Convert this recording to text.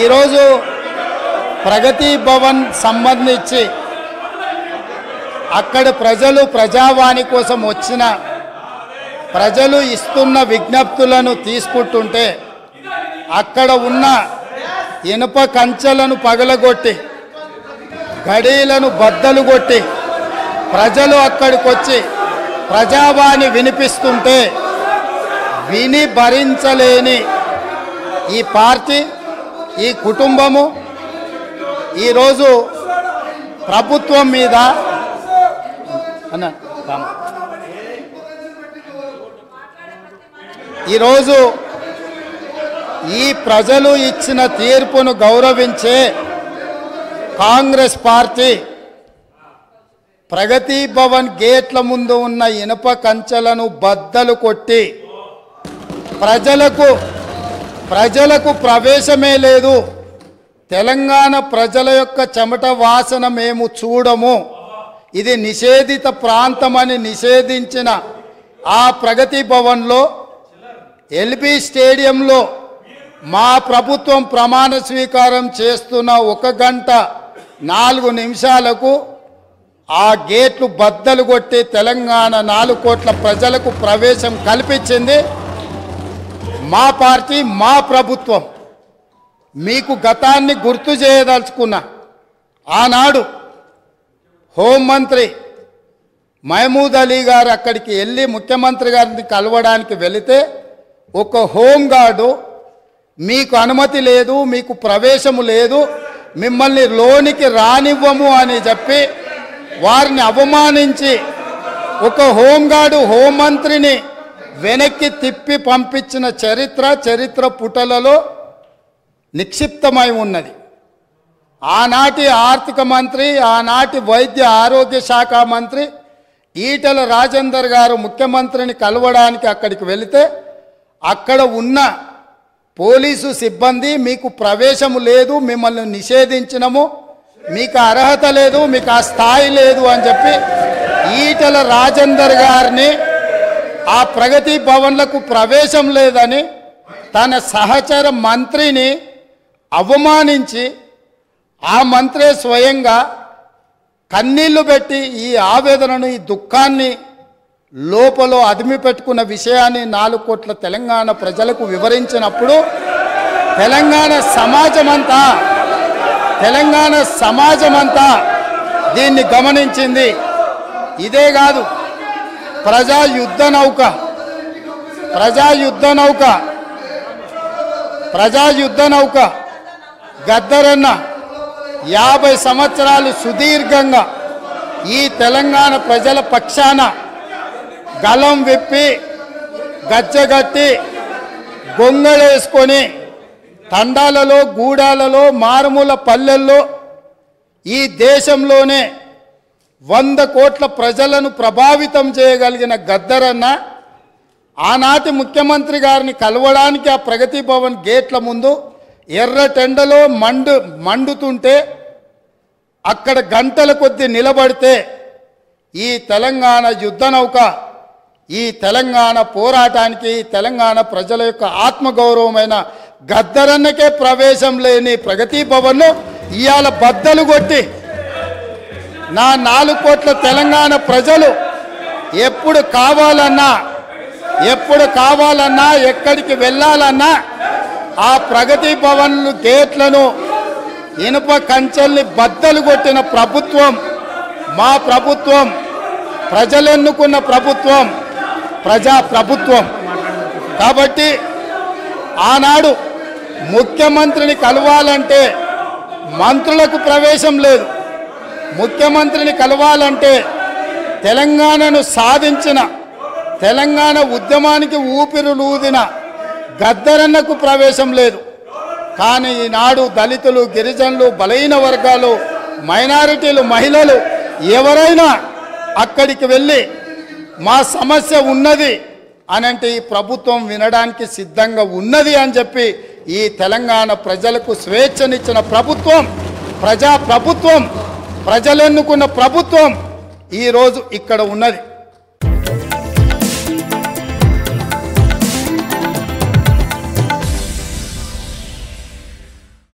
ఈరోజు ప్రగతి భవన్ సంబంధించి అక్కడ ప్రజలు ప్రజావాణి కోసం వచ్చిన ప్రజలు ఇస్తున్న విజ్ఞప్తులను తీసుకుంటుంటే అక్కడ ఉన్న ఇనుప కంచెలను పగలగొట్టి గడీలను బద్దలు కొట్టి ప్రజలు అక్కడికి వచ్చి ప్రజావాణి వినిపిస్తుంటే విని భరించలేని ఈ పార్టీ ఈ కుటుంబము ఈరోజు ప్రభుత్వం మీద ఈరోజు ఈ ప్రజలు ఇచ్చిన తీర్పును గౌరవించే కాంగ్రెస్ పార్టీ ప్రగతి భవన్ గేట్ల ముందు ఉన్న ఇనుప కంచెలను బద్దలు కొట్టి ప్రజలకు ప్రవేశమే లేదు, తెలంగాణ ప్రజల యొక్క చెమట వాసన మేము చూడము, ఇది నిషేధిత ప్రాంతమని నిషేధించిన ఆ ప్రగతి భవన్లో ఎల్బీ స్టేడియంలో మా ప్రభుత్వం ప్రమాణ స్వీకారం చేస్తున్న 1 గంట 4 నిమిషాలకు ఆ గేట్లు బద్దలు కొట్టి తెలంగాణ 4 కోట్ల ప్రజలకు ప్రవేశం కల్పించింది మా పార్టీ మా ప్రభుత్వం. మీకు గతాన్ని గుర్తు చేయదలుచుకున్నా. ఆనాడు హోంమంత్రి మహమూద్ అలీ గారు అక్కడికి వెళ్ళి ముఖ్యమంత్రి గారిని కలవడానికి వెళితే ఒక హోంగార్డు మీకు అనుమతి లేదు, మీకు ప్రవేశము లేదు, మిమ్మల్ని లోనికి రానివ్వము అని చెప్పి వారిని అవమానించి ఒక హోంగార్డు హోంమంత్రిని వెనక్కి తిప్పి పంపించిన చరిత్ర పుటలలో నిక్షిప్తమై ఉన్నది. ఆనాటి ఆర్థిక మంత్రి, ఆనాటి వైద్య ఆరోగ్య శాఖ మంత్రి ఈటెల రాజేందర్ గారు ముఖ్యమంత్రిని కలవడానికి అక్కడికి వెళితే అక్కడ ఉన్న పోలీసు సిబ్బంది మీకు ప్రవేశము లేదు, మిమ్మల్ని నిషేధించినము, మీకు అర్హత లేదు, మీకు ఆ స్థాయి లేదు అని చెప్పి ఈటెల రాజేందర్ గారిని ఆ ప్రగతి భవన్లకు ప్రవేశం లేదని తన సహచర మంత్రిని అవమానించి ఆ మంత్రే స్వయంగా కన్నీళ్లు పెట్టి ఈ ఆవేదనను ఈ దుఃఖాన్ని లోపల అదిమి పెట్టుకున్న విషయాన్ని 4 కోట్ల తెలంగాణ ప్రజలకు వివరించినప్పుడు తెలంగాణ సమాజమంతా దీన్ని గమనించింది. ఇదే కాదు, ప్రజా యుద్ధ నౌక గద్దరన్న 50 సంవత్సరాలు సుదీర్ఘంగా ఈ తెలంగాణ ప్రజల పక్షాన గలం విప్పి గజ్జగట్టి గొంగళేసుకొని తండాలలో గూడాలలో మారుమూల పల్లెల్లో ఈ దేశంలోనే 100 కోట్ల ప్రజలను ప్రభావితం చేయగలిగిన గద్దరన్న ఆనాటి ముఖ్యమంత్రి గారిని కలవడానికి ఆ ప్రగతి భవన్ గేట్ల ముందు ఎర్రటెండలో మండుతుంటే అక్కడ గంటల కొద్దీ నిలబడితే ఈ తెలంగాణ యుద్ధ నౌక ఈ తెలంగాణ పోరాటానికి తెలంగాణ ప్రజల యొక్క ఆత్మగౌరవమైన గద్దరన్నకే ప్రవేశం లేని ప్రగతి భవన్ను ఇవాళ బద్దలు కొట్టి నా 4 కోట్ల తెలంగాణ ప్రజలు ఎప్పుడు కావాలన్నా ఎక్కడికి వెళ్ళాలన్నా ఆ ప్రగతి భవన్లు గేట్లను ఇనుప కంచెల్ని బద్దలు కొట్టిన ప్రభుత్వం మా ప్రభుత్వం, ప్రజలెన్నుకున్న ప్రభుత్వం, ప్రజాప్రభుత్వం. కాబట్టి ఆనాడు ముఖ్యమంత్రిని కలవాలంటే మంత్రులకు ప్రవేశం లేదు, ముఖ్యమంత్రిని కలవాలంటే తెలంగాణను సాధించిన తెలంగాణ ఉద్యమానికి ఊపిరులూదిన గద్దరన్నకు ప్రవేశం లేదు. కానీ ఈనాడు దళితులు, గిరిజనులు, బలహీన వర్గాలు, మైనారిటీలు, మహిళలు ఎవరైనా అక్కడికి వెళ్ళి మా సమస్య ఉన్నది అనంటే ఈ ప్రభుత్వం వినడానికి సిద్ధంగా ఉన్నది అని చెప్పి ఈ తెలంగాణ ప్రజలకు స్వేచ్ఛనిచ్చిన ప్రభుత్వం, ప్రజాప్రభుత్వం, ప్రజలెన్నుకున్న ప్రభుత్వం ఈరోజు ఇక్కడ ఉన్నది.